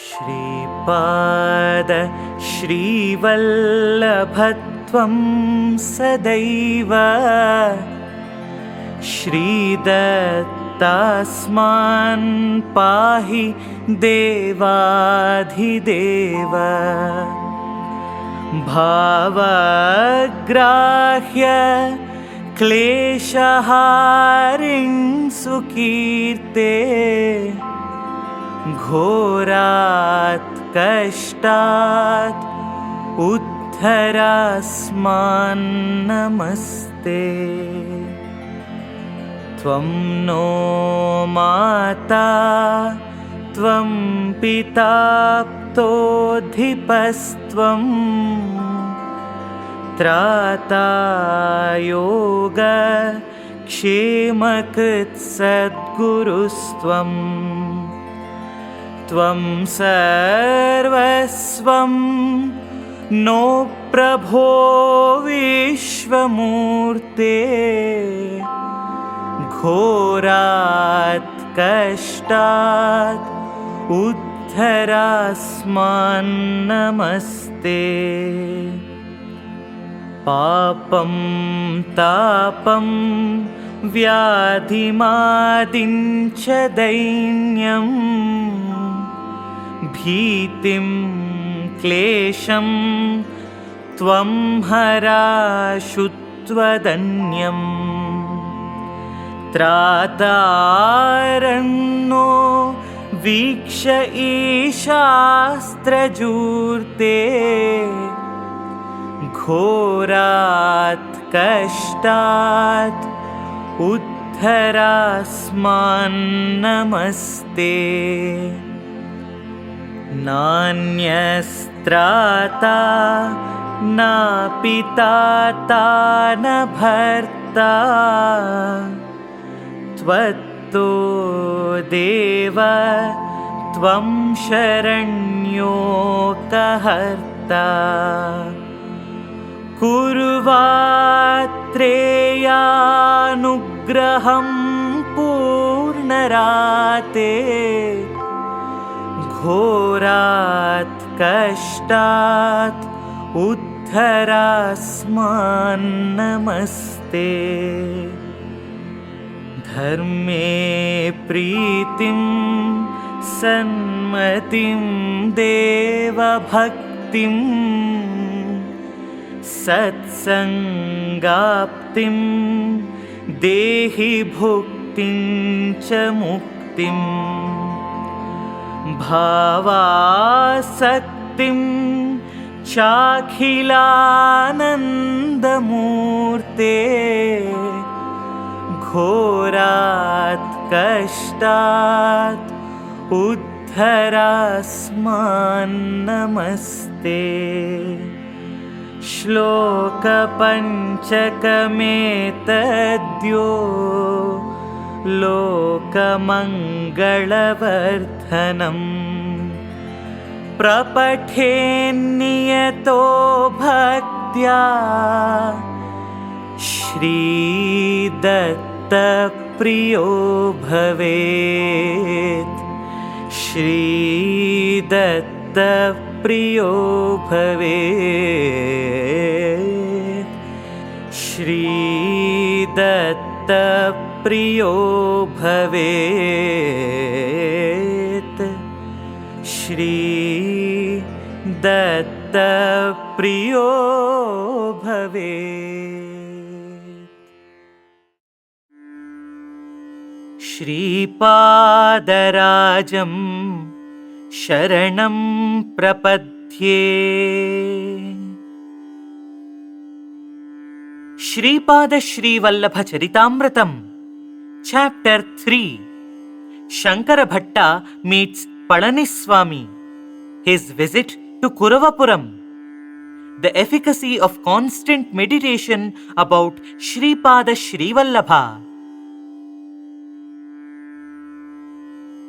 श्रीपाद श्रीवल्लभत्वं सदैव श्रीदत्तास्मान् पाहि देवाधिदेव भावग्राह्य क्लेशहारिं सुकीर्ते घोरात् कष्टात् उद्धरास्मान् नमस्ते। त्वं नो माता त्वं पिता प्तोऽधिपस्त्वं त्राता योग क्षेमकृत् सद्गुरुस्त्वं त्वं सर्वस्वं नो प्रभो विश्वमूर्ते घोरात् कष्टात् उद्धरास्मान् नमस्ते। पापं तापं व्याधिमादिं च दैन्यं भीतिं क्लेशं त्वं हराशुत्वदन्यम् त्रातारन्नो वीक्ष ईशास्त्रजूर्ते घोरात् कष्टात् उद्धरास्मान् नमस्ते। नान्यस्त्राता न पिता न भर्ता त्वत्तो देव त्वं शरण्योकहर्ता कुर्वात्रेयानुग्रहं पूर्णराते घोरात् कष्टात् उद्धरास्मान् नमस्ते। धर्मे प्रीतिं सन्मतिं देवभक्तिं सत्सङ्गाप्तिं देहि भुक्तिं च मुक्तिं भावासक्तिं चाखिलानन्दमूर्ते घोरात् कष्टात् उद्धरास्मान् नमस्ते। श्लोकपञ्चकमेतद्यो लोकमङ्गलवर्धनम् प्रपठेन्नियतो भक्त्या श्रीदत्तप्रियो भवेत् श्रीदत्तप्रियो भवेत् श्रीदत्तप्रियो भवेत् श्रीदत्तप्रियो भवेत्। श्रीपादराजं शरणं प्रपद्ये। Shripad Shrivallabh Charitamritam Chapter 3 Shankara Bhatta meets Palaniswamy. His visit to Kuravapuram. The efficacy of constant meditation about Sripada Srivallabha.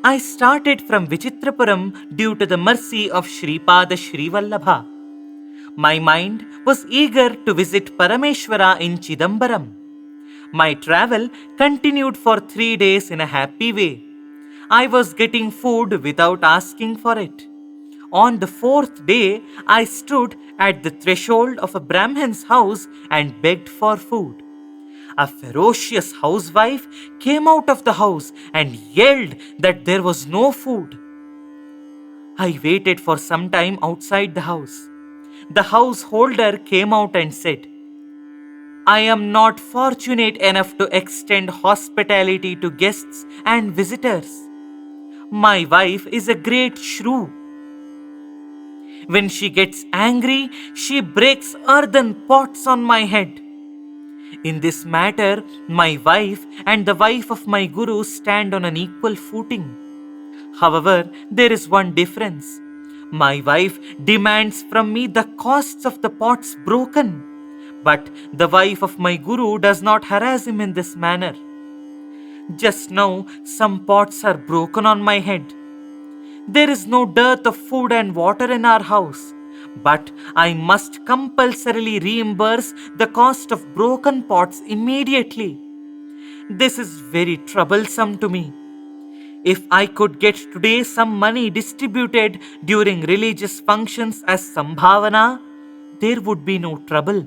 I started from Vichitrapuram due to the mercy of Sripada Srivallabha. My mind was eager to visit Parameshwara in Chidambaram. My travel continued for 3 days in a happy way. I was getting food without asking for it. On the fourth day, I stood at the threshold of a Brahmin's house and begged for food. A ferocious housewife came out of the house and yelled that there was no food. I waited for some time outside the house. The householder came out and said, I am not fortunate enough to extend hospitality to guests and visitors. My wife is a great shrew. When she gets angry, she breaks earthen pots on my head. In this matter, my wife and the wife of my guru stand on an equal footing. However, there is one difference. My wife demands from me the costs of the pots broken, but the wife of my guru does not harass him in this manner. Just now, some pots are broken on my head. There is no dearth of food and water in our house, but I must compulsorily reimburse the cost of broken pots immediately. This is very troublesome to me. If I could get today some money distributed during religious functions as sambhavana, there would be no trouble.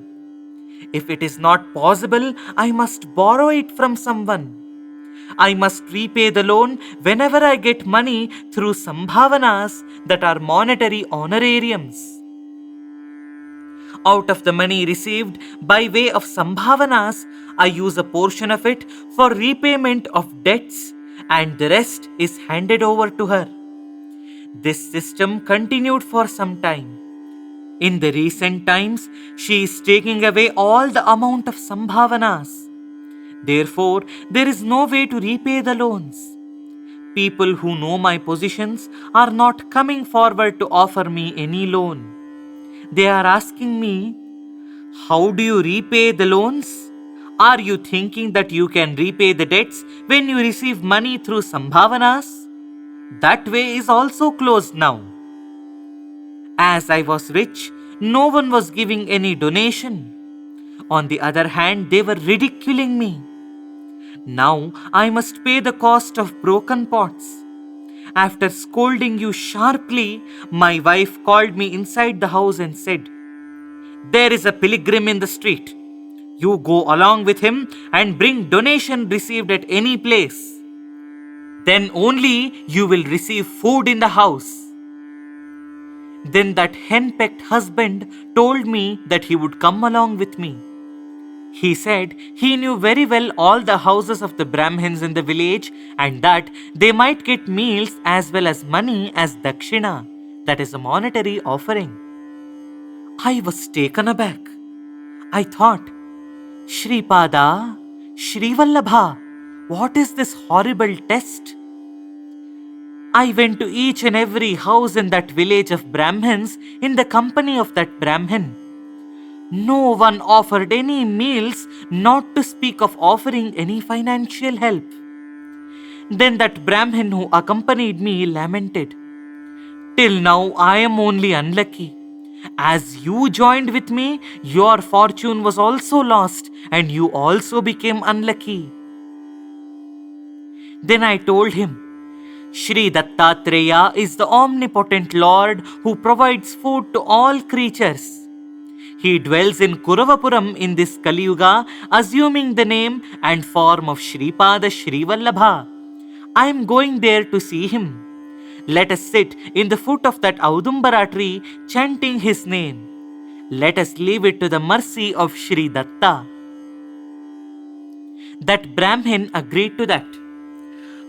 If it is not possible, I must borrow it from someone. I must repay the loan whenever I get money through sambhavanas, that are monetary honorariums. Out of the money received by way of sambhavanas, I use a portion of it for repayment of debts, and the rest is handed over to her. This system continued for some time. In the recent times, she is taking away all the amount of sambhavanas. Therefore, there is no way to repay the loans. People who know my positions are not coming forward to offer me any loan. They are asking me, how do you repay the loans? Are you thinking that you can repay the debts when you receive money through sambhavanas? That way is also closed now. As I was rich, no one was giving any donation. On the other hand, they were ridiculing me. Now I must pay the cost of broken pots. After scolding you sharply, my wife called me inside the house and said, there is a pilgrim in the street. You go along with him and bring donation received at any place. Then only you will receive food in the house. Then that henpecked husband told me that he would come along with me. He said he knew very well all the houses of the Brahmins in the village and that they might get meals as well as money as dakshina, that is a monetary offering. I was taken aback. I thought, Sripada, Srivallabha, what is this horrible test? I went to each and every house in that village of Brahmins in the company of that Brahmin. No one offered any meals, not to speak of offering any financial help. Then that Brahmin who accompanied me lamented, till now I am only unlucky. As you joined with me, your fortune was also lost and you also became unlucky. Then I told him, Shri Dattatreya is the omnipotent Lord who provides food to all creatures. He dwells in Kuravapuram in this Kali Yuga, assuming the name and form of Sripada Srivallabha. I am going there to see him. Let us sit in the foot of that Audumbara tree, chanting his name. Let us leave it to the mercy of Shri Datta. That Brahmin agreed to that.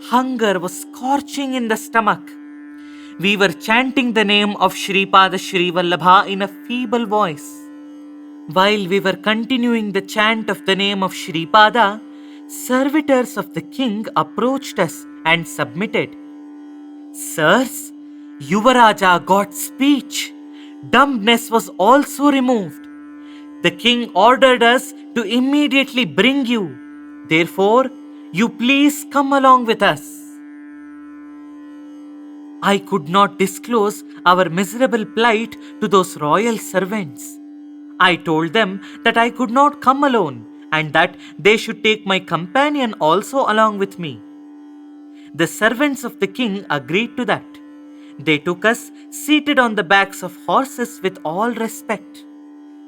Hunger was scorching in the stomach. We were chanting the name of Sripada Srivallabha in a feeble voice. While we were continuing the chant of the name of Sripada, servitors of the king approached us and submitted. Sirs, Yuvaraja got speech. Dumbness was also removed. The king ordered us to immediately bring you. Therefore, you please come along with us. I could not disclose our miserable plight to those royal servants. I told them that I could not come alone and that they should take my companion also along with me. The servants of the king agreed to that. They took us seated on the backs of horses with all respect.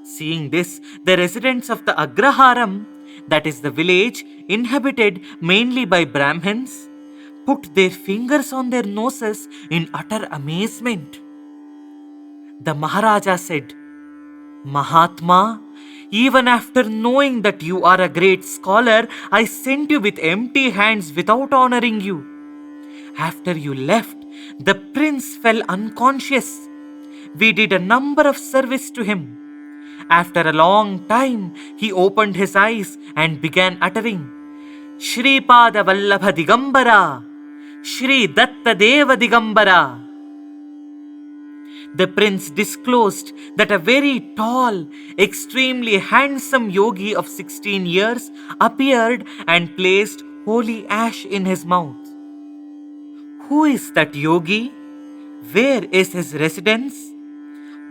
Seeing this, the residents of the Agraharam, that is the village inhabited mainly by Brahmins, put their fingers on their noses in utter amazement. The Maharaja said, "Mahatma, even after knowing that you are a great scholar, I sent you with empty hands without honoring you. After you left, the prince fell unconscious. We did a number of service to him. After a long time, he opened his eyes and began uttering, 'Sripada Vallabha Digambara, Sri Datta Deva Digambara.' The prince disclosed that a very tall, extremely handsome yogi of 16 years appeared and placed holy ash in his mouth. Who is that yogi? Where is his residence?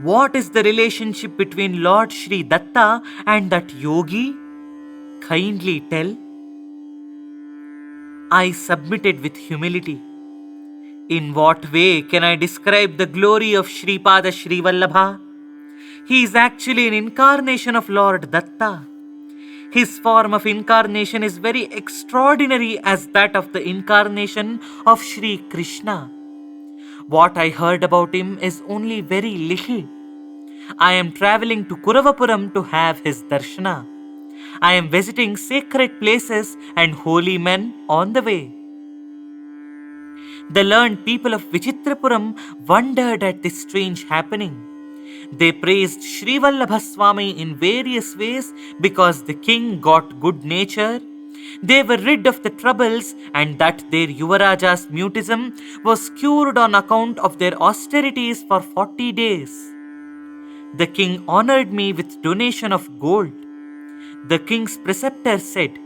What is the relationship between Lord Sri Datta and that yogi? Kindly tell." I submitted with humility. In what way can I describe the glory of Sripada Srivallabha? He is actually an incarnation of Lord Datta. His form of incarnation is very extraordinary as that of the incarnation of Sri Krishna. What I heard about him is only very little. I am traveling to Kuravapuram to have his darshana. I am visiting sacred places and holy men on the way. The learned people of Vichitrapuram wondered at this strange happening. They praised Srivallabha Swami in various ways because the king got good nature. They were rid of the troubles and that their Yuvaraja's mutism was cured on account of their austerities for 40 days. The king honored me with donation of gold. The king's preceptor said,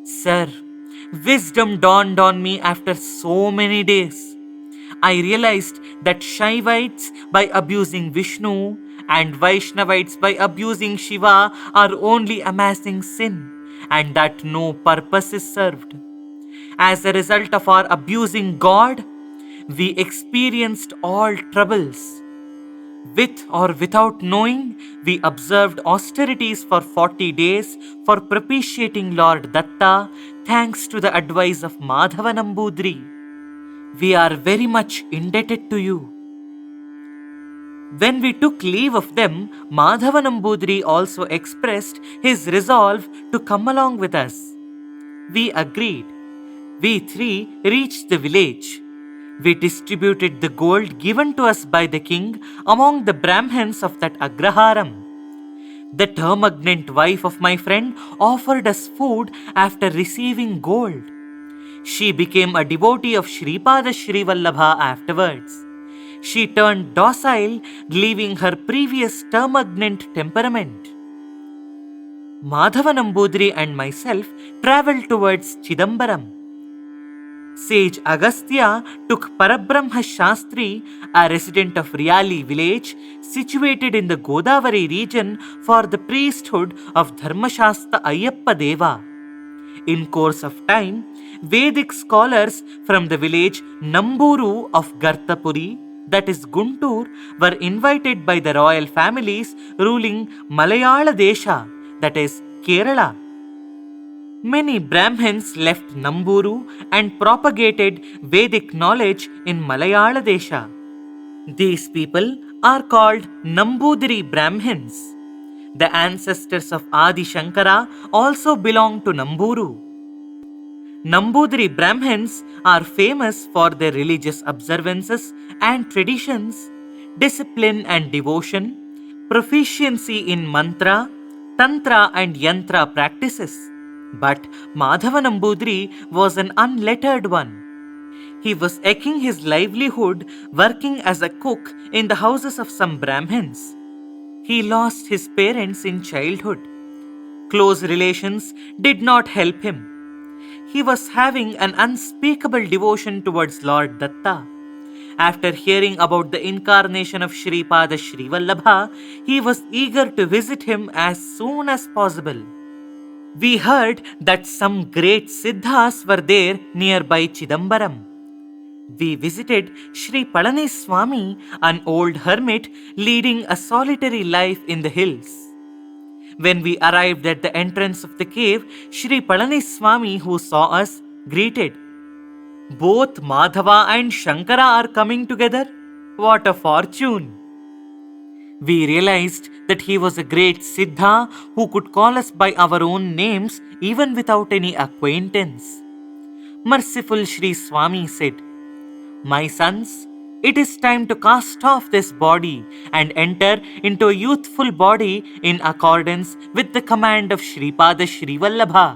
"Sir, wisdom dawned on me after so many days. I realized that Shaivites by abusing Vishnu and Vaishnavites by abusing Shiva are only amassing sin and that no purpose is served. As a result of our abusing God, we experienced all troubles. With or without knowing, we observed austerities for 40 days for propitiating Lord Datta thanks to the advice of Madhava Namboodri. We are very much indebted to you." When we took leave of them, Madhava Namboodri also expressed his resolve to come along with us. We agreed. We three reached the village. We distributed the gold given to us by the king among the Brahmins of that Agraharam. The termagant wife of my friend offered us food after receiving gold. She became a devotee of Sripada Srivallabha afterwards. She turned docile, leaving her previous termagant temperament. Madhava Namboodri and myself travelled towards Chidambaram. Sage Agastya took Parabrahma Shastri, a resident of Riyali village situated in the Godavari region, for the priesthood of Dharmashastra Ayyappa Deva. In course of time, Vedic scholars from the village Namburu of Gartapuri, that is Guntur, were invited by the royal families ruling Malayala Desha, that is Kerala. Many Brahmins left Namburu and propagated Vedic knowledge in Malayala Desha. These people are called Namboodri Brahmins. The ancestors of Adi Shankara also belong to Namburu. Namboodri Brahmins are famous for their religious observances and traditions, discipline and devotion, proficiency in mantra, tantra and yantra practices. But Madhava Namboodri was an unlettered one. He was eking his livelihood working as a cook in the houses of some Brahmins. He lost his parents in childhood. Close relations did not help him. He was having an unspeakable devotion towards Lord Datta. After hearing about the incarnation of Sripada Srivallabha, he was eager to visit him as soon as possible. We heard that some great siddhas were there nearby Chidambaram. We visited Sri Palaniswamy, an old hermit leading a solitary life in the hills. When we arrived at the entrance of the cave, Sri Palaniswamy, who saw us, greeted, "Both Madhava and Shankara are coming together? What a fortune!" We realized that he was a great Siddha who could call us by our own names even without any acquaintance. Merciful Sri Swami said, "My sons, it is time to cast off this body and enter into a youthful body in accordance with the command of Sripada Srivallabha.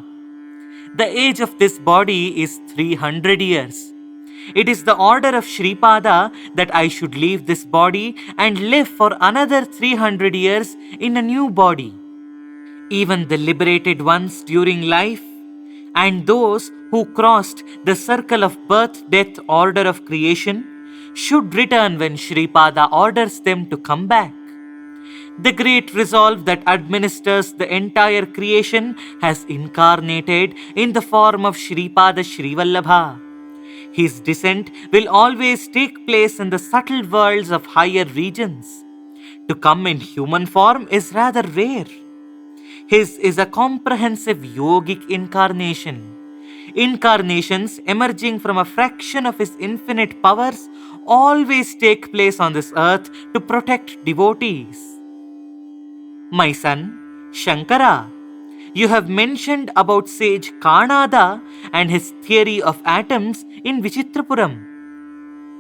The age of this body is 300 years. It is the order of Sripada that I should leave this body and live for another 300 years in a new body. Even the liberated ones during life and those who crossed the circle of birth, death, order of creation should return when Sripada orders them to come back. The great resolve that administers the entire creation has incarnated in the form of Sripada Srivallabha. His descent will always take place in the subtle worlds of higher regions. To come in human form is rather rare. His is a comprehensive yogic incarnation. Incarnations emerging from a fraction of his infinite powers always take place on this earth to protect devotees. My son, Shankara, you have mentioned about sage Kanada and his theory of atoms in Vichitrapuram.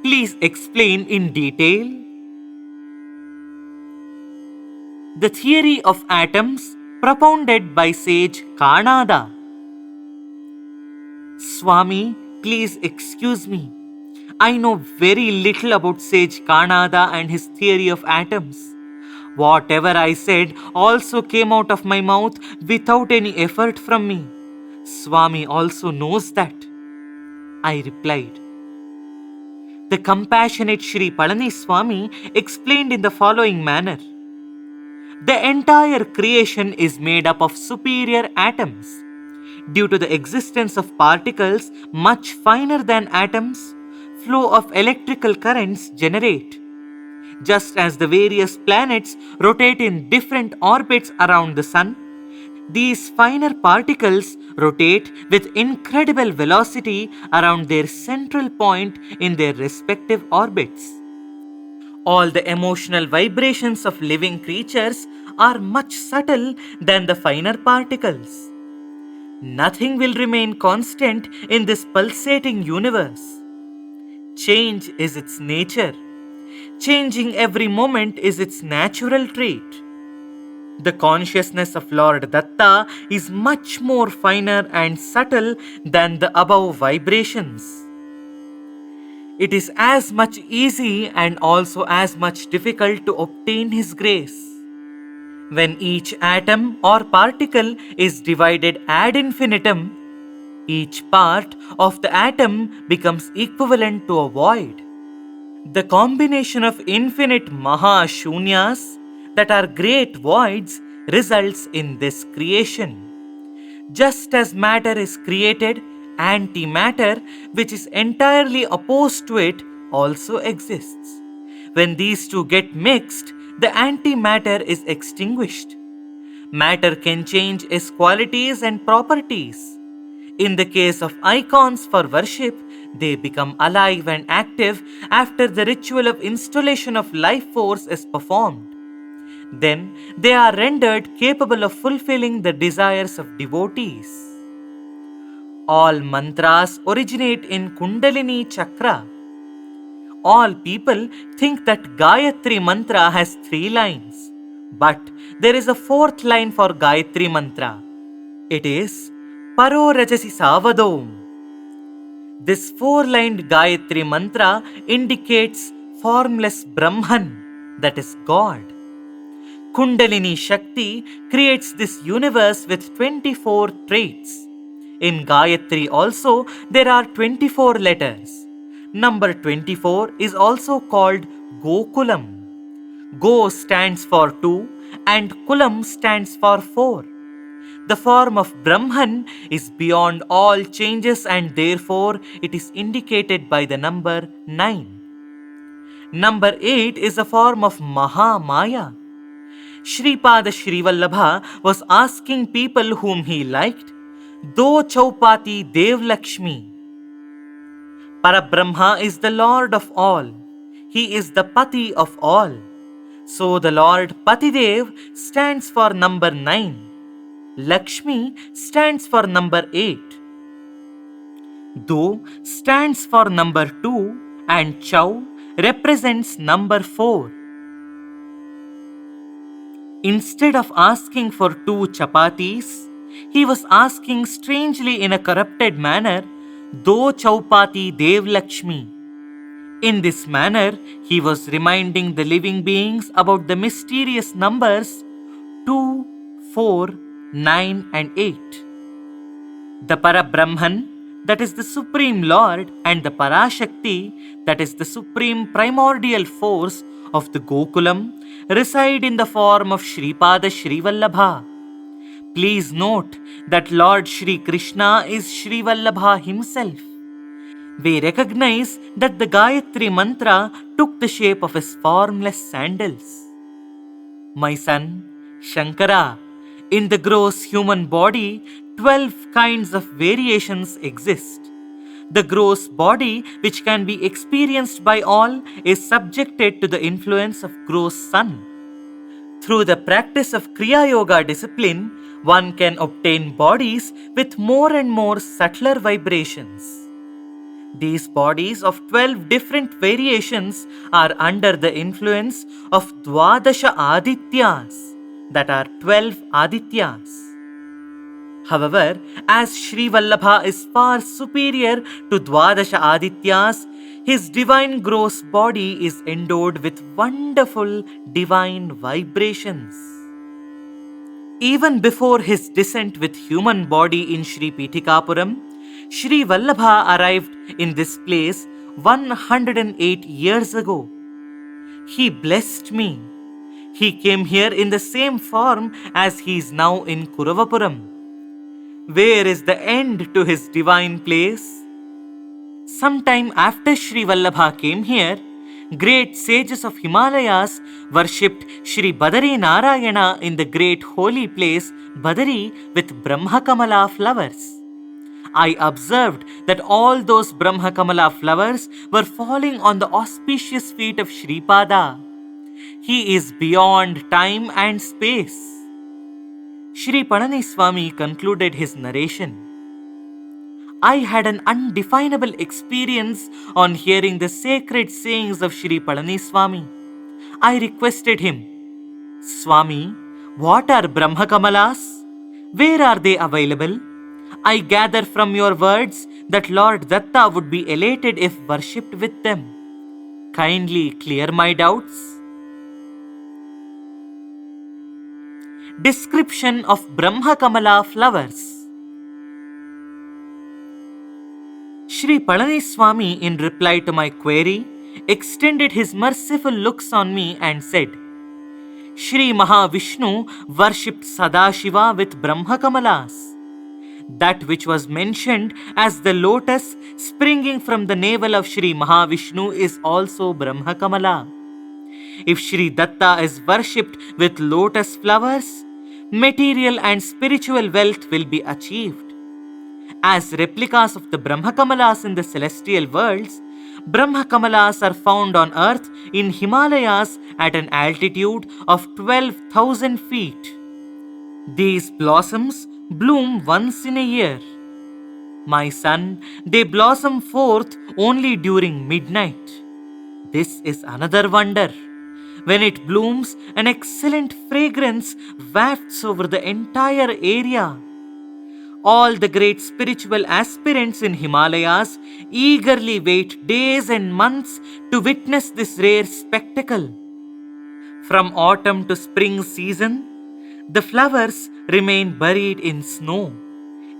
Please explain in detail. The theory of atoms propounded by sage Kanada. Swami, please excuse me. I know very little about sage Kanada and his theory of atoms. Whatever I said also came out of my mouth without any effort from me. Swami also knows that. I replied. The compassionate Sri Palaniswamy explained in the following manner. The entire creation is made up of superior atoms. Due to the existence of particles much finer than atoms, flow of electrical currents generate. Just as the various planets rotate in different orbits around the sun, these finer particles rotate with incredible velocity around their central point in their respective orbits. All the emotional vibrations of living creatures are much subtle than the finer particles. Nothing will remain constant in this pulsating universe. Change is its nature. Changing every moment is its natural trait. The consciousness of Lord Datta is much more finer and subtle than the above vibrations. It is as much easy and also as much difficult to obtain His grace. When each atom or particle is divided ad infinitum, each part of the atom becomes equivalent to a void. The combination of infinite Mahashunyas that are great voids results in this creation. Just as matter is created, antimatter, which is entirely opposed to it, also exists. When these two get mixed, the antimatter is extinguished. Matter can change its qualities and properties. In the case of icons for worship, they become alive and active after the ritual of installation of life force is performed. Then they are rendered capable of fulfilling the desires of devotees. All mantras originate in Kundalini Chakra. All people think that Gayatri Mantra has 3 lines, but there is a 4th line for Gayatri Mantra. It is Paro Rajasi Savadom. This 4-lined Gayatri Mantra indicates formless Brahman, that is God. Kundalini Shakti creates this universe with 24 traits. In Gayatri also, there are 24 letters. Number 24 is also called Gokulam. Go stands for 2 and Kulam stands for 4. The form of Brahman is beyond all changes and therefore it is indicated by the number 9. Number 8 is a form of Mahamaya. Sripada Srivallabha was asking people whom he liked, Do Chaupati Dev Lakshmi. Parabrahma is the Lord of all. He is the Pati of all. So the Lord Patidev stands for number 9. Lakshmi stands for number 8. Do stands for number 2 and Chau represents number 4. Instead of asking for 2 chapatis, he was asking strangely in a corrupted manner, Do Chaupati Dev Lakshmi. In this manner, he was reminding the living beings about the mysterious numbers 2, 4, 9 and 8. The Parabrahman, that is the Supreme Lord, and the Parashakti, that is the Supreme Primordial Force of the Gokulam, reside in the form of Sripada Srivallabha. Please note that Lord Shri Krishna is Srivallabha himself. We recognize that the Gayatri mantra took the shape of his formless sandals. My son, Shankara, in the gross human body, 12 kinds of variations exist. The gross body, which can be experienced by all, is subjected to the influence of gross sun. Through the practice of Kriya Yoga discipline, one can obtain bodies with more and more subtler vibrations. These bodies of 12 different variations are under the influence of Dwadasha Adityas, that are 12 Adityas. However, as Srivallabha is far superior to Dwadasha Adityas, his divine gross body is endowed with wonderful divine vibrations. Even before his descent with human body in Sri Pitikapuram, Srivallabha arrived in this place 108 years ago. He blessed me. He came here in the same form as he is now in Kuravapuram. Where is the end to his divine place? Sometime after Srivallabha came here, great sages of Himalayas worshipped Shri Badari Narayana in the great holy place Badari with Brahmakamala flowers. I observed that all those Brahmakamala flowers were falling on the auspicious feet of Sripada. He is beyond time and space. Sri Palaniswamy concluded his narration. I had an undefinable experience on hearing the sacred sayings of Sri Palaniswamy. I requested him, Swami, what are Brahmakamalas? Where are they available? I gather from your words that Lord Datta would be elated if worshipped with them. Kindly clear my doubts. Description of Brahmakamala flowers. Sri Palaniswamy, in reply to my query, extended his merciful looks on me and said, Sri Mahavishnu worshipped Sadaashiva with Brahmakamalas. That which was mentioned as the lotus springing from the navel of Sri Mahavishnu is also Brahmakamala. If Sri Datta is worshipped with lotus flowers, material and spiritual wealth will be achieved. As replicas of the Brahmakamalas in the celestial worlds, Brahmakamalas are found on earth in Himalayas at an altitude of 12,000 feet. These blossoms bloom once in a year. My son, they blossom forth only during midnight. This is another wonder. When it blooms, an excellent fragrance wafts over the entire area. All the great spiritual aspirants in Himalayas eagerly wait days and months to witness this rare spectacle. From autumn to spring season, the flowers remain buried in snow.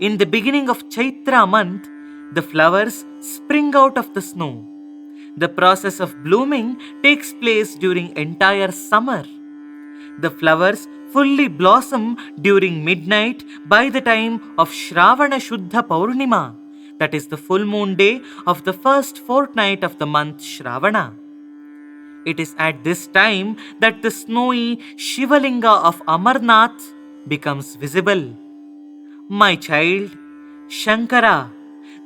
In the beginning of Chaitra month, the flowers spring out of the snow. The process of blooming takes place during entire summer. The flowers fully blossom during midnight by the time of Shravana Shuddha Paurnima, that is the full moon day of the first fortnight of the month Shravana. It is at this time that the snowy Shivalinga of Amarnath becomes visible. My child, Shankara,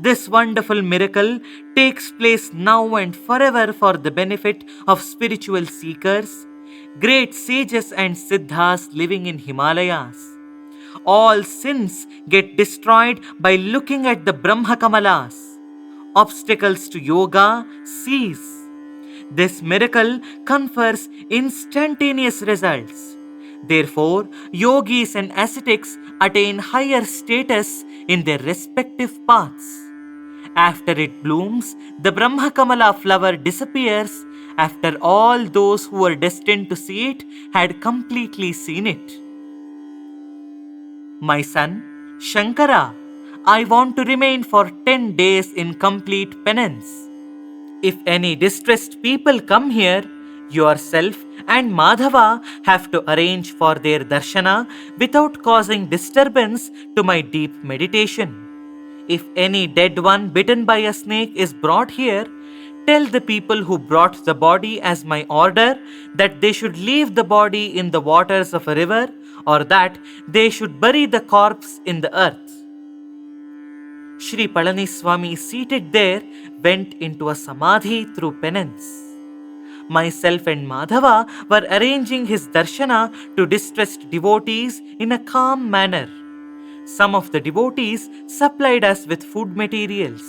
this wonderful miracle takes place now and forever for the benefit of spiritual seekers, great sages and siddhas living in Himalayas. All sins get destroyed by looking at the Brahma Kamalas. Obstacles to yoga cease. This miracle confers instantaneous results. Therefore, yogis and ascetics attain higher status in their respective paths. After it blooms, the Brahma Kamala flower disappears after all those who were destined to see it had completely seen it. My son, Shankara, I want to remain for 10 days in complete penance. If any distressed people come here, yourself and Madhava have to arrange for their darshana without causing disturbance to my deep meditation. If any dead one bitten by a snake is brought here, tell the people who brought the body as my order that they should leave the body in the waters of a river, or that they should bury the corpse in the earth. Sri Palaniswamy, seated there, went into a samadhi through penance. Myself and Madhava were arranging his darshana to distressed devotees in a calm manner. Some of the devotees supplied us with food materials.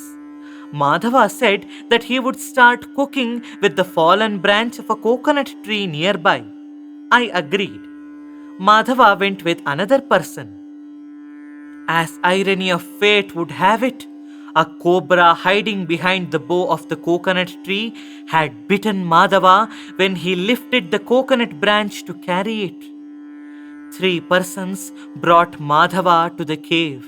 Madhava said that he would start cooking with the fallen branch of a coconut tree nearby. I agreed. Madhava went with another person. As irony of fate would have it, a cobra hiding behind the bough of the coconut tree had bitten Madhava when he lifted the coconut branch to carry it. 3 persons brought Madhava to the cave.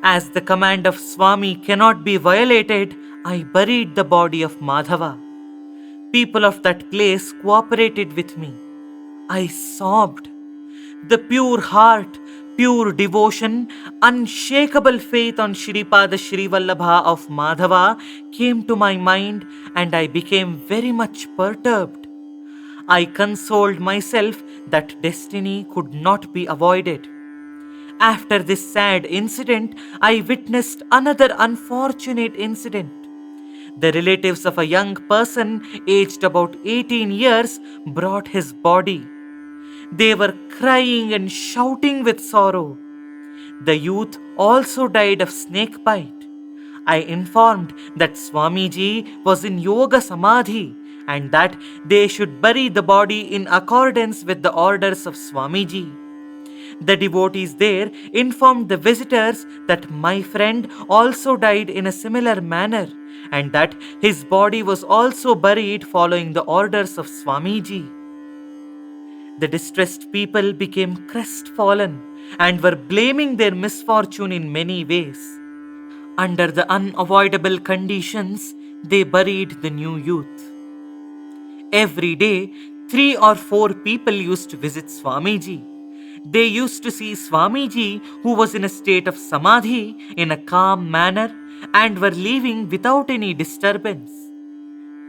As the command of Swami cannot be violated, I buried the body of Madhava. People of that place cooperated with me. I sobbed. The pure heart, pure devotion, unshakable faith on Sripada Srivallabha of Madhava came to my mind, and I became very much perturbed. I consoled myself that destiny could not be avoided. After this sad incident, I witnessed another unfortunate incident. The relatives of a young person aged about 18 years brought his body. They were crying and shouting with sorrow. The youth also died of snake bite. I informed that Swamiji was in Yoga Samadhi and that they should bury the body in accordance with the orders of Swamiji. The devotees there informed the visitors that my friend also died in a similar manner and that his body was also buried following the orders of Swamiji. The distressed people became crestfallen and were blaming their misfortune in many ways. Under the unavoidable conditions, they buried the new youth. Every day, 3 or 4 people used to visit Swamiji. They used to see Swamiji, who was in a state of samadhi, in a calm manner, and were leaving without any disturbance.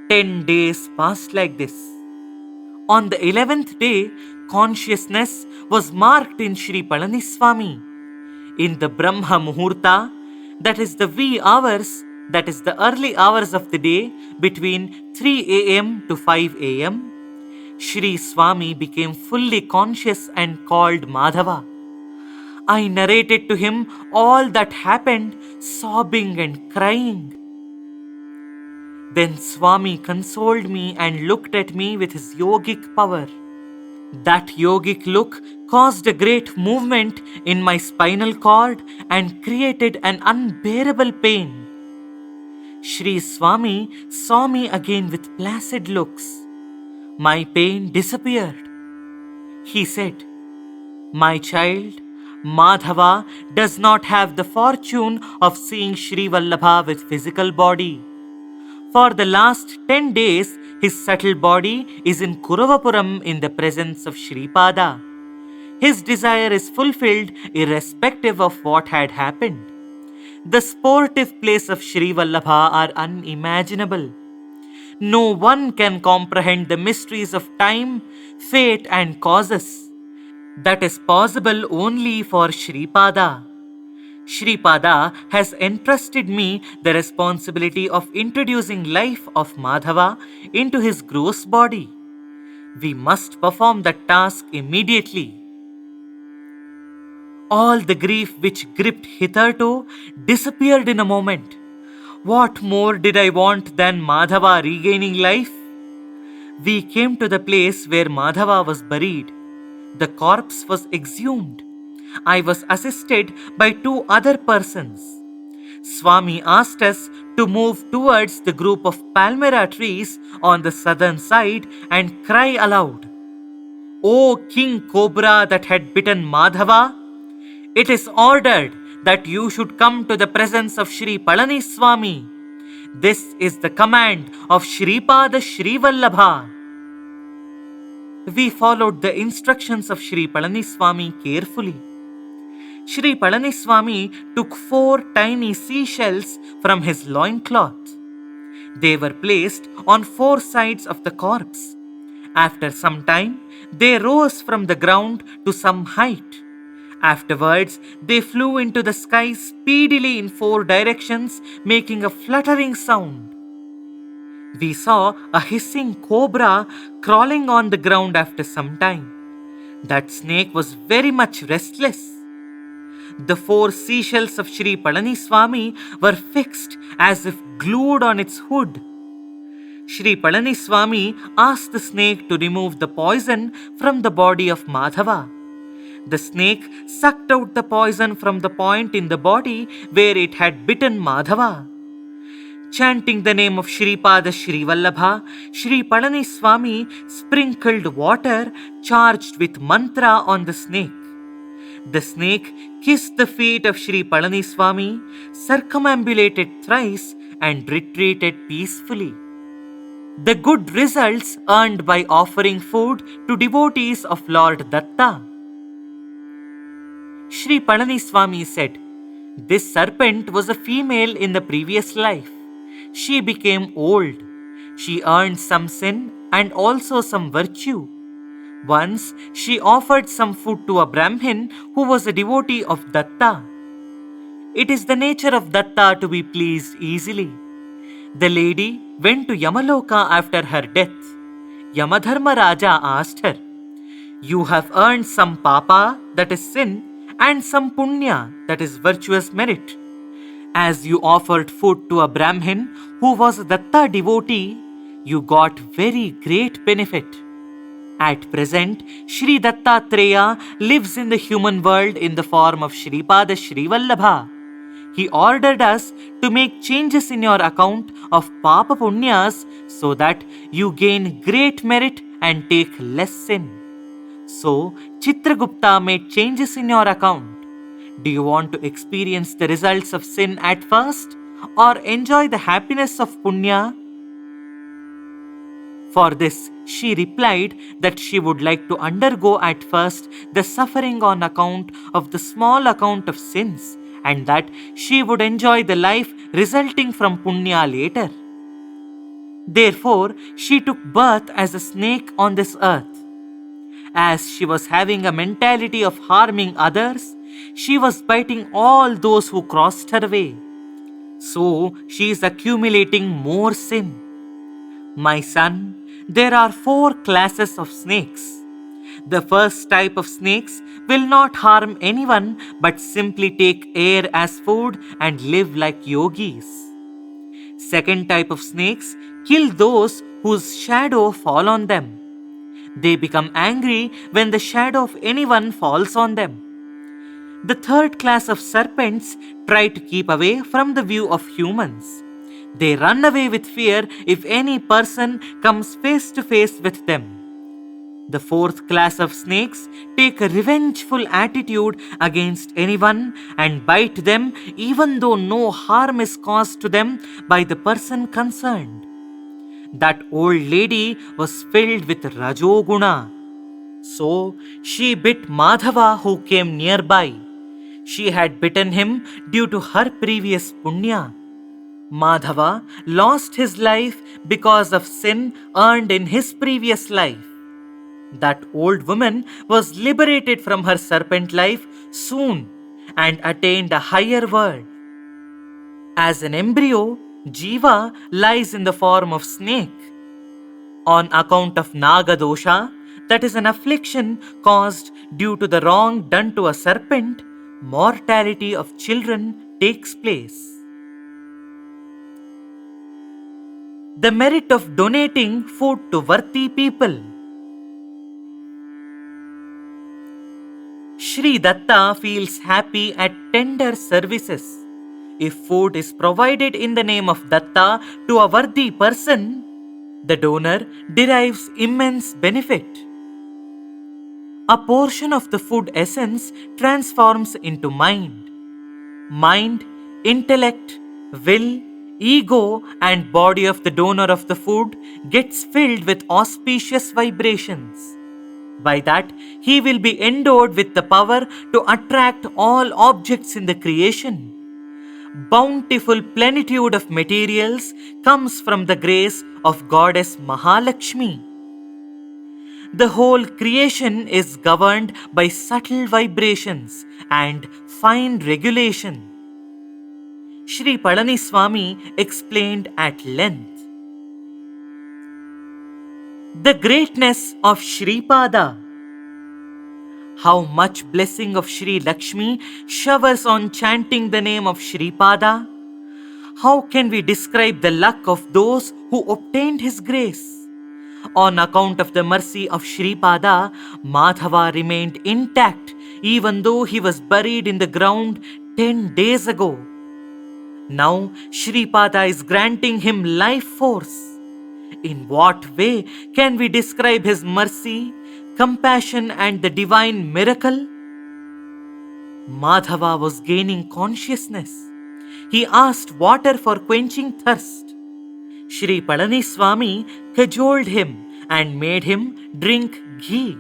10 days passed like this. On the 11th day, consciousness was marked in Sri Palaniswamy. In the Brahma Muhurta, that is the wee hours, that is the early hours of the day between 3 a.m. to 5 a.m., Sri Swami became fully conscious and called Madhava. I narrated to him all that happened, sobbing and crying. Then Swami consoled me and looked at me with his yogic power. That yogic look caused a great movement in my spinal cord and created an unbearable pain. Sri Swami saw me again with placid looks. My pain disappeared. He said, "My child, Madhava does not have the fortune of seeing Srivallabha with physical body. For the last 10 days, his subtle body is in Kuravapuram in the presence of Sripada. His desire is fulfilled irrespective of what had happened. The sportive plays of Srivallabha are unimaginable. No one can comprehend the mysteries of time, fate, and causes. That is possible only for Sripada. Sripada has entrusted me the responsibility of introducing life of Madhava into his gross body. We must perform that task immediately. All the grief which gripped hitherto disappeared in a moment. What more did I want than Madhava regaining life? We came to the place where Madhava was buried. The corpse was exhumed. I was assisted by two other persons. Swami asked us to move towards the group of palmyra trees on the southern side and cry aloud, "O King Cobra that had bitten Madhava, it is ordered that you should come to the presence of Sri Palaniswamy. This is the command of Sripada Srivallabha." We followed the instructions of Sri Palaniswamy carefully. Sri Palaniswamy took 4 tiny seashells from his loincloth. They were placed on 4 sides of the corpse. After some time, they rose from the ground to some height. Afterwards, they flew into the sky speedily in 4 directions, making a fluttering sound. We saw a hissing cobra crawling on the ground after some time. That snake was very much restless. The 4 seashells of Sri Palaniswamy were fixed as if glued on its hood. Sri Palaniswamy asked the snake to remove the poison from the body of Madhava. The snake sucked out the poison from the point in the body where it had bitten Madhava. Chanting the name of Sripada Srivallabha, Sri Palaniswamy sprinkled water charged with mantra on the snake. The snake kissed the feet of Sri Palaniswamy, circumambulated thrice, and retreated peacefully. The good results earned by offering food to devotees of Lord Datta. Sri Palaniswamy said, "This serpent was a female in the previous life. She became old. She earned some sin and also some virtue. Once she offered some food to a Brahmin who was a devotee of Datta. It is the nature of Datta to be pleased easily. The lady went to Yamaloka after her death. Yamadharma Raja asked her, 'You have earned some papa, that is sin, and some punya, that is virtuous merit. As you offered food to a Brahmin who was a Datta devotee, you got very great benefit. At present, Sri Dattatreya lives in the human world in the form of Sripada Srivallabha. He ordered us to make changes in your account of Papa Punyas so that you gain great merit and take less sin. So, Chitragupta made changes in your account. Do you want to experience the results of sin at first or enjoy the happiness of Punya?' For this, she replied that she would like to undergo at first the suffering on account of the small amount of sins, and that she would enjoy the life resulting from Punya later. Therefore, she took birth as a snake on this earth. As she was having a mentality of harming others, she was biting all those who crossed her way. So, she is accumulating more sin. My son, there are 4 classes of snakes. The first type of snakes will not harm anyone but simply take air as food and live like yogis. Second type of snakes kill those whose shadow fall on them. They become angry when the shadow of anyone falls on them. The third class of serpents try to keep away from the view of humans. They run away with fear if any person comes face to face with them. The fourth class of snakes take a revengeful attitude against anyone and bite them even though no harm is caused to them by the person concerned. That old lady was filled with Rajoguna. So she bit Madhava, who came nearby. She had bitten him due to her previous punya. Madhava lost his life because of sin earned in his previous life. That old woman was liberated from her serpent life soon and attained a higher world. As an embryo, Jiva lies in the form of snake. On account of Naga dosha, that is an affliction caused due to the wrong done to a serpent, mortality of children takes place. The merit of donating food to worthy people. Sri Datta feels happy at tender services. If food is provided in the name of Datta to a worthy person, the donor derives immense benefit. A portion of the food essence transforms into mind. Mind, intellect, will, ego, and body of the donor of the food gets filled with auspicious vibrations. By that, he will be endowed with the power to attract all objects in the creation. Bountiful plenitude of materials comes from the grace of Goddess Mahalakshmi. The whole creation is governed by subtle vibrations and fine regulation. Sri Palaniswamy explained at length. The greatness of Sripada. How much blessing of Sri Lakshmi showers on chanting the name of Sripada? How can we describe the luck of those who obtained his grace? On account of the mercy of Sripada, Madhava remained intact even though he was buried in the ground 10 days ago. Now Sripada is granting him life force. In what way can we describe his mercy, compassion, and the divine miracle? Madhava was gaining consciousness. He asked water for quenching thirst. Sri Palaniswamy cajoled him and made him drink ghee.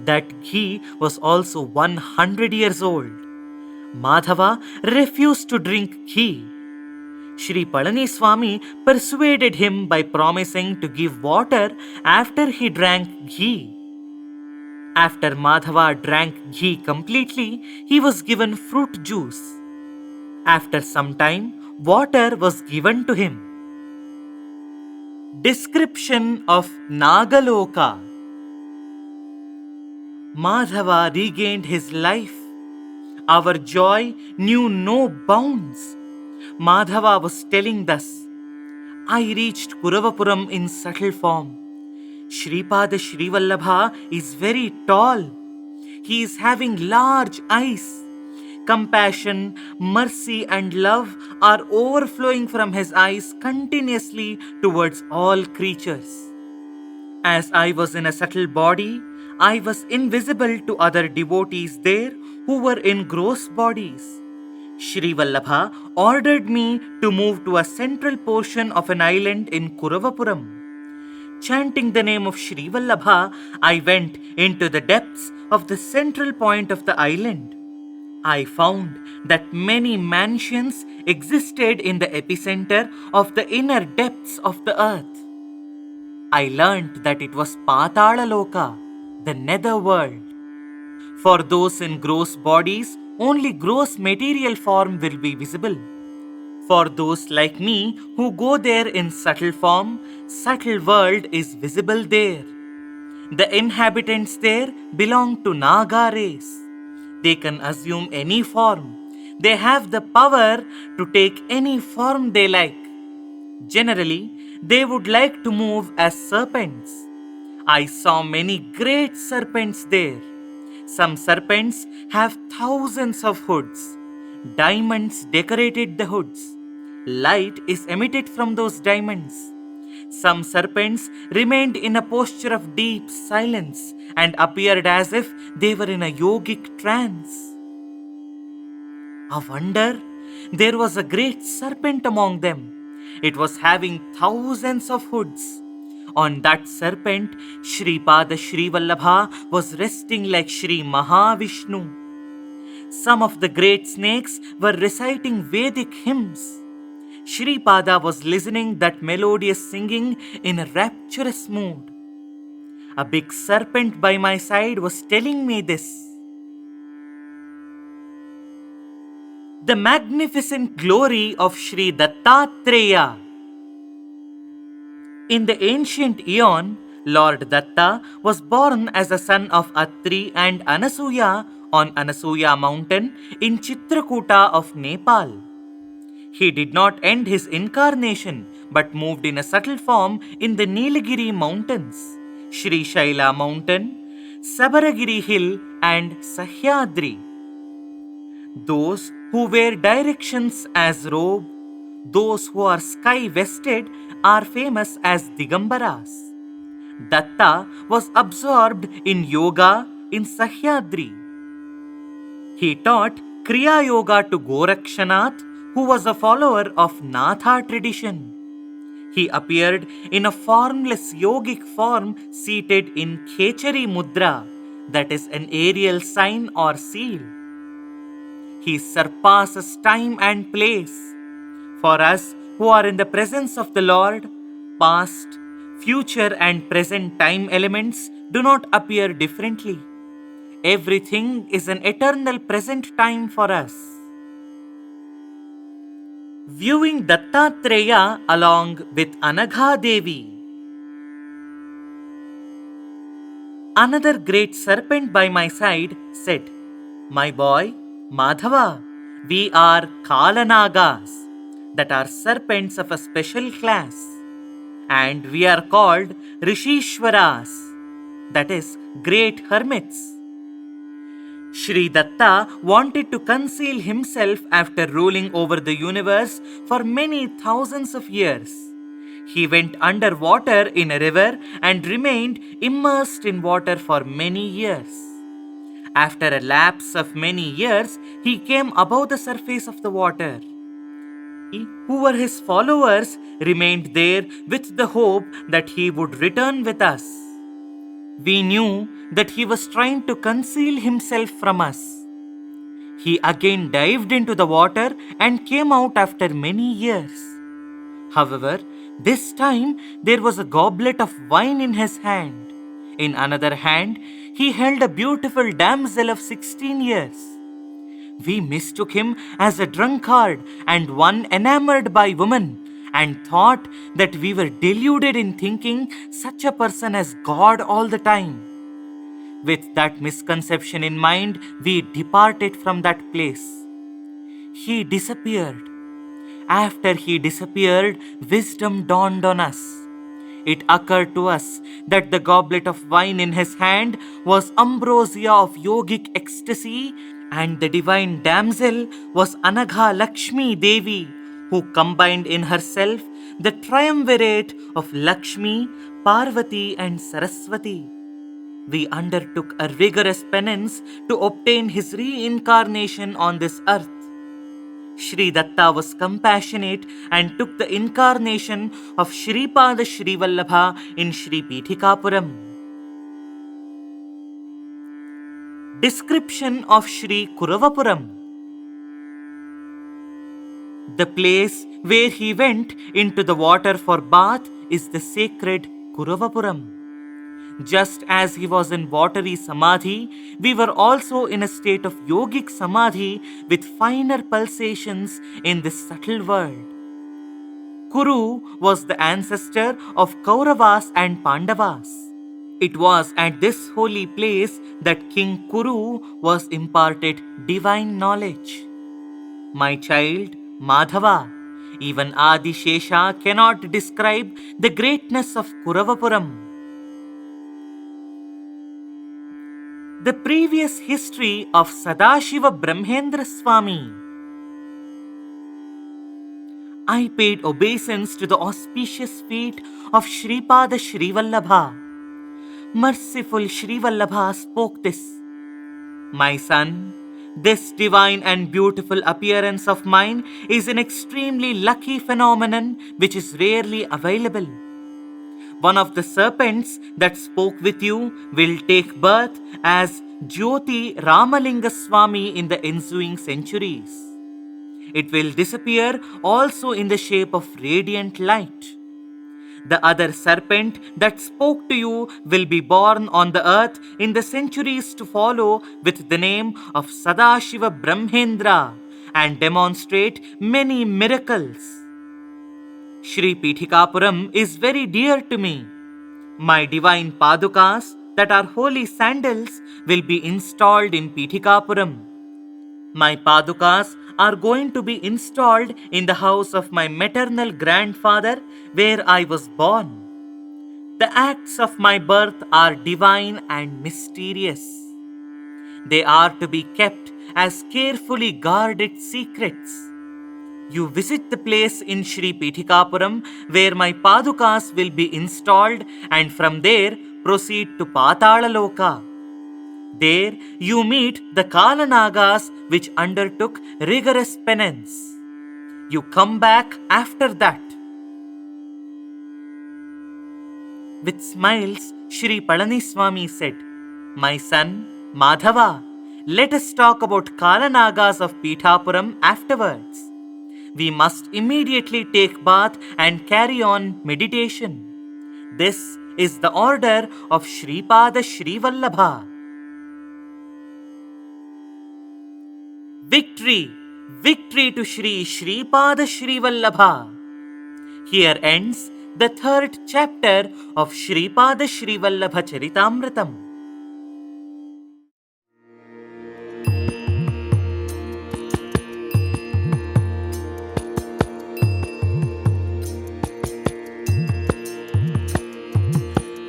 That ghee was also 100 years old. Madhava refused to drink ghee. Sri Palaniswamy persuaded him by promising to give water after he drank ghee. After Madhava drank ghee completely, he was given fruit juice. After some time, water was given to him. Description of Nagaloka. Madhava regained his life. Our joy knew no bounds. Madhava was telling thus, I reached Kuravapuram in subtle form. Sripada Srivallabha is very tall. He is having large eyes. Compassion, mercy, and love are overflowing from his eyes continuously towards all creatures. As I was in a subtle body, I was invisible to other devotees there who were in gross bodies. Srivallabha ordered me to move to a central portion of an island in Kuravapuram. Chanting the name of Srivallabha, I went into the depths of the central point of the island. I found that many mansions existed in the epicenter of the inner depths of the earth. I learnt that it was Patala Loka, the nether world. For those in gross bodies, only gross material form will be visible. For those like me who go there in subtle form, subtle world is visible there. The inhabitants there belong to Naga race. They can assume any form. They have the power to take any form they like. Generally, they would like to move as serpents. I saw many great serpents there. Some serpents have thousands of hoods. Diamonds decorated the hoods. Light is emitted from those diamonds. Some serpents remained in a posture of deep silence and appeared as if they were in a yogic trance. A wonder, there was a great serpent among them. It was having thousands of hoods. On that serpent, Sripada Srivallabha was resting like Sri Mahavishnu. Some of the great snakes were reciting Vedic hymns. Sripada was listening that melodious singing in a rapturous mood. A big serpent by my side was telling me this. The magnificent glory of Sri Dattatreya. In the ancient Aeon, Lord Datta was born as a son of Atri and Anasuya on Anasuya mountain in Chitrakuta of Nepal. He did not end his incarnation but moved in a subtle form in the Nilgiri mountains, Sri Shaila mountain, Sabaragiri hill and Sahyadri. Those who wear directions as robe, those who are sky-vested are famous as Digambaras. Datta was absorbed in yoga in Sahyadri. He taught Kriya Yoga to Gorakshanath, who was a follower of Natha tradition. He appeared in a formless yogic form seated in Khechari Mudra, that is an aerial sign or seal. He surpasses time and place. For us who are in the presence of the Lord, past, future and present time elements do not appear differently. Everything is an eternal present time for us. Viewing Dattatreya along with Anagha Devi. Another great serpent by my side said, "My boy, Madhava, we are Kalanagas, that are serpents of a special class, and we are called Rishishwaras, that is great hermits." Sri Datta wanted to conceal himself after ruling over the universe for many thousands of years. He went underwater in a river and remained immersed in water for many years. After a lapse of many years, he came above the surface of the water. He, who were his followers, remained there with the hope that he would return with us. We knew that he was trying to conceal himself from us. He again dived into the water and came out after many years. However, this time there was a goblet of wine in his hand. In another hand, he held a beautiful damsel of 16 years. We mistook him as a drunkard and one enamored by women, and thought that we were deluded in thinking such a person as God all the time. With that misconception in mind, we departed from that place. He disappeared. After he disappeared, wisdom dawned on us. It occurred to us that the goblet of wine in his hand was ambrosia of yogic ecstasy, and the divine damsel was Anagha Lakshmi Devi, who combined in herself the triumvirate of Lakshmi, Parvati and Saraswati. We undertook a rigorous penance to obtain his reincarnation on this earth. Sri Datta was compassionate and took the incarnation of Sripada Srivallabha in Sri Pitikapuram. Description of Sri Kuravapuram. The place where he went into the water for bath is the sacred Kuravapuram. Just as he was in watery samadhi, we were also in a state of yogic samadhi with finer pulsations in this subtle world. Kuru was the ancestor of Kauravas and Pandavas. It was at this holy place that King Kuru was imparted divine knowledge. My child, Madhava, even Adi Shesha cannot describe the greatness of Kuravapuram. The previous history of Sadaashiva Brahmendra Swamiji. I paid obeisance to the auspicious feet of Sripada Srivallabha. Merciful Srivallabha spoke this: "My son, this divine and beautiful appearance of mine is an extremely lucky phenomenon which is rarely available. One of the serpents that spoke with you will take birth as Jyoti Ramalinga Swami in the ensuing centuries. It will disappear also in the shape of radiant light. The other serpent that spoke to you will be born on the earth in the centuries to follow with the name of Sadaashiva Brahmendra and demonstrate many miracles. Sri Pitikapuram is very dear to me. My divine padukas, that are holy sandals, will be installed in Pitikapuram. My padukas are going to be installed in the house of my maternal grandfather where I was born. The acts of my birth are divine and mysterious. They are to be kept as carefully guarded secrets. You visit the place in Sri Pitikapuram where my padukas will be installed, and from there proceed to Patalaloka. There you meet the Kalanagas which undertook rigorous penance. You come back after that. With smiles, Sri Palaniswamy said, "My son, Madhava, let us talk about Kalanagas of Pithapuram afterwards. We must immediately take bath and carry on meditation. This is the order of Sripada Srivallabha." Victory! Victory to Sri Sreepada Srivallabha! Here ends the third chapter of Sripada Srivallabha Charitamrutam.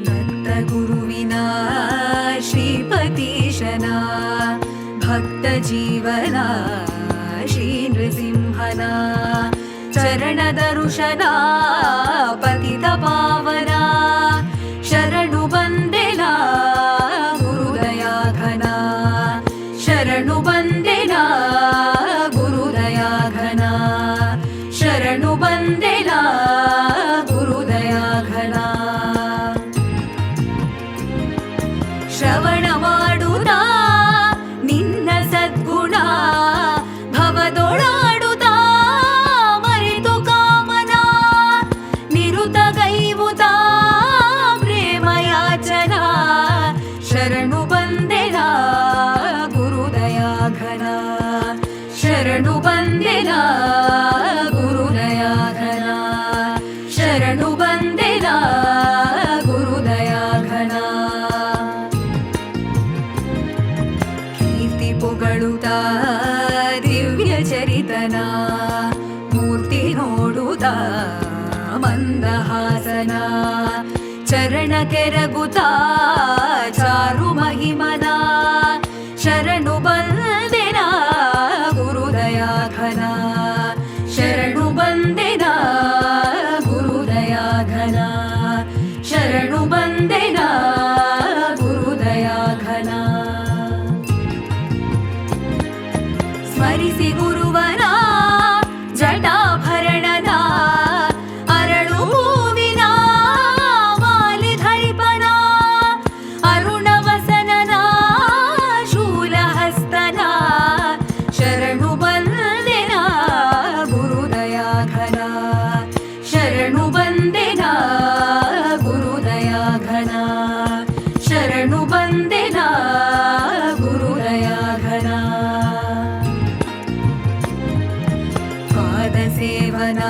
Datta guruvina Shripatishana Bhatta jivana Sri Nrisimhana Charanadarshana Patita pavana Sharanu bandela Gurudayagana Sharanu bandela Gurudayagana Sharanu bandela Gurudayagana ಶ್ರವಣ ಮಾಡುತ್ತಾ ನಿನ್ನ ಸದ್ಗುಣ ಭವದೊಳಾಡುತ್ತಾ ಮರೆತು ಕಾಮನ ನಿರುತಗೈವುತ ಪ್ರೇಮಯಾಚನ ಶರಣು ಬಂದೆನ ಗುರುದಯಾಘನ ಶರಣು ಬಂದೆನ ಗುರುದಯಾಘನ ಶರಣು ಬಂದೆನ ಗುರುದಯಾಘನ ಪೊಗಳುತ್ತಾ ದಿವ್ಯ ಚರಿತನ ಮೂರ್ತಿ ನೋಡುತ್ತಾ ಮಂದಹಾಸನ ಚರಣ ಕೆರಗುತ್ತಾ ಚಾರು ಮಹಿಮನ ಶರಣು ಬಂದೆನ ಗುರುದಯಾಘನ ಶರಣು ಬಂದೆನ ಗುರುದಯಾಘನ ಶರಣು ಬಂದೆನ ಗುರುದಯಾಘನ ಸ್ಮರಿಸಿ ಗುರುವನ ಜಟಾಭರಣನ ಅರಳು ಹೂವಿನ ಮಾಲೆ ಧರಿಪನ ಅರುಣವಸನನ ಶೂಲಹಸ್ತನ ಶರಣು ಬಂದೆನ ಗುರುದಯಾಘನ ಶರಣು ಬಂದೆನ ಗುರುದಯಾಘನ ಶರಣು ಬಂದೆನ ಗುರುದಯಾಘನ ಸೇವನ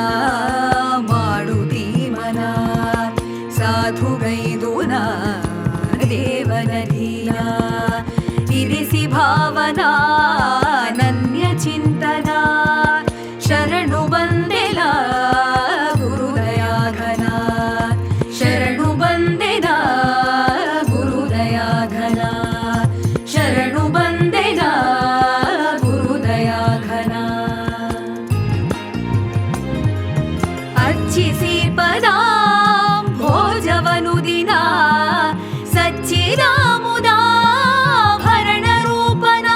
ಮಾಡುತ್ತೀಮನ ಸಾಧುಗೈದುನ ದೇವನ ಧೀನ ಇರಿಸಿ ಭಾವನ ನನ್ಯ ಚಿಂತನ ಶರಣು ಬಂದೆನ ಗುರುದಯಾಘನ ಶರಣು ಬಂದೆನ ಗುರುದಯಾಘನ ಶರಣು ಬಂದೆನ ಗುರುದಯಾಘನ ಅರ್ಚಿಸಿ ಪದಾಂ ಭೋಜವನು ದಿನ ಸಚ್ಚಿರಾಮುದಾ ಭರಣ ರೂಪನ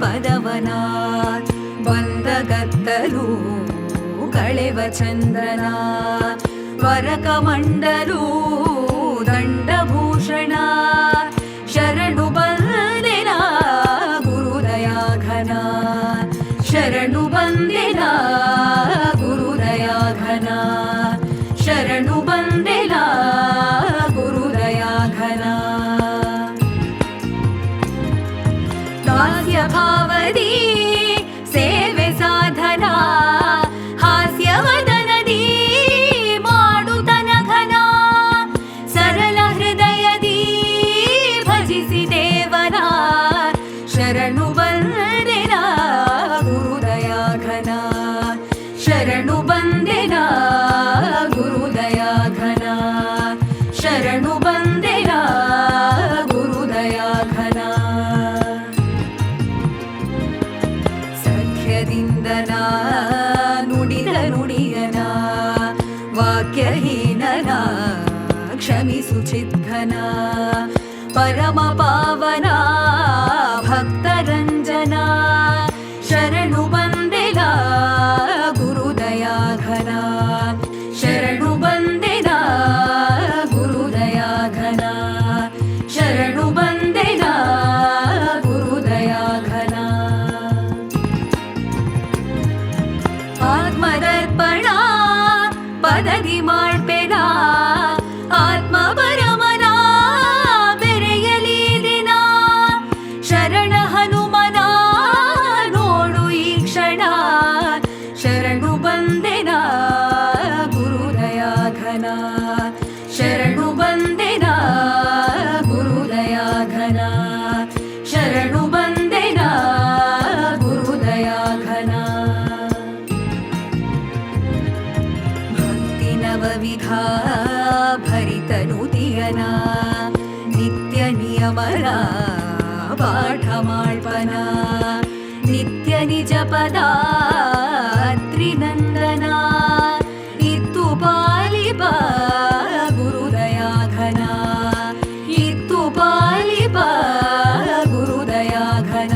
ಪದವನ ಬಂದಗತ್ತಲು ಕಳೆವ ಚಂದ್ರನ ವರಕಮಂಡಲು ದಂಡಭೂಷಣ ಶರಣು ಬಂದೆನ ಗುರುದಯಾಘನ ಶರಣು ಬಂದೆನ ಗುರುದಯಾಘನ ಶರಣು ಬಂದೆನ ಗುರುದಯಾಘನ ದಾಸ್ಯ ಭಾವದಿ ಸೇವೆ ಸಾಧನ ಹಾಸ್ಯವದನದಿ ಮಾಡುತನ ಘನ ಸರಳ ಹೃದಯದಿ ಭಜಿಸಿ ದೇವನ ಶರಣು ಬಂದೆನ ಗುರುದಯಾಘನ ಶರಣು ಬಂದೆನ ಗುರುದಯಾಘನ ಶರಣು ಬಂದೆನ ಗುರುದಯಾಘನ ಸಖ್ಯದಿಂದನ ನುಡಿದ ನುಡಿಯನ ವಾಕ್ಯಹೀನನ ಕ್ಷಮಿಸು ಚಿದ್ಘನ ಪರಮ ಪಾವನ ಭಕ್ತರಂಜನ ಶರಣು ಬಂದೆನ ಗುರುದಯಾಘನ ಶರಣು ಬಂದೆನ ಗುರುದಯಾಘನ ಶರಣು ಬಂದೆನ ಗುರುದಯಾಘನ ಆತ್ಮದರ್ಪಣ ಪದದಿ ಮಾಡ್ಪೆನ ಆತ್ಮ ಪರಮನ ಬೆರೆಯಲಿ ದಿನ ಶರಣ ಹನುಮನ ನೋಡು ಈ ಕ್ಷಣ ಶರಣು ಬಂದೆನ ಗುರುದಯಾಘನ ಶರಣು ಬಂದೆನ ಗುರುದಯಾಘನ ಶರಣು ಬಂದೆನ ಗುರುದಯಾಘನ ಭಕ್ತಿ ನವವಿಧ ಭರಿತನುತಿಯನ ನಿತ್ಯ ನಿಯಮರ ಪಾಠ ಮಾಡ್ಪನ ನಿತ್ಯ ನಿಜ ಪದ ತ್ರಿನಂದನ ಇತ್ತು ಪಾಲಿಪ ಗುರುದಯಾಘನ ಇತ್ತು ಪಾಲಿಪ ಗುರುದಯಾಘನ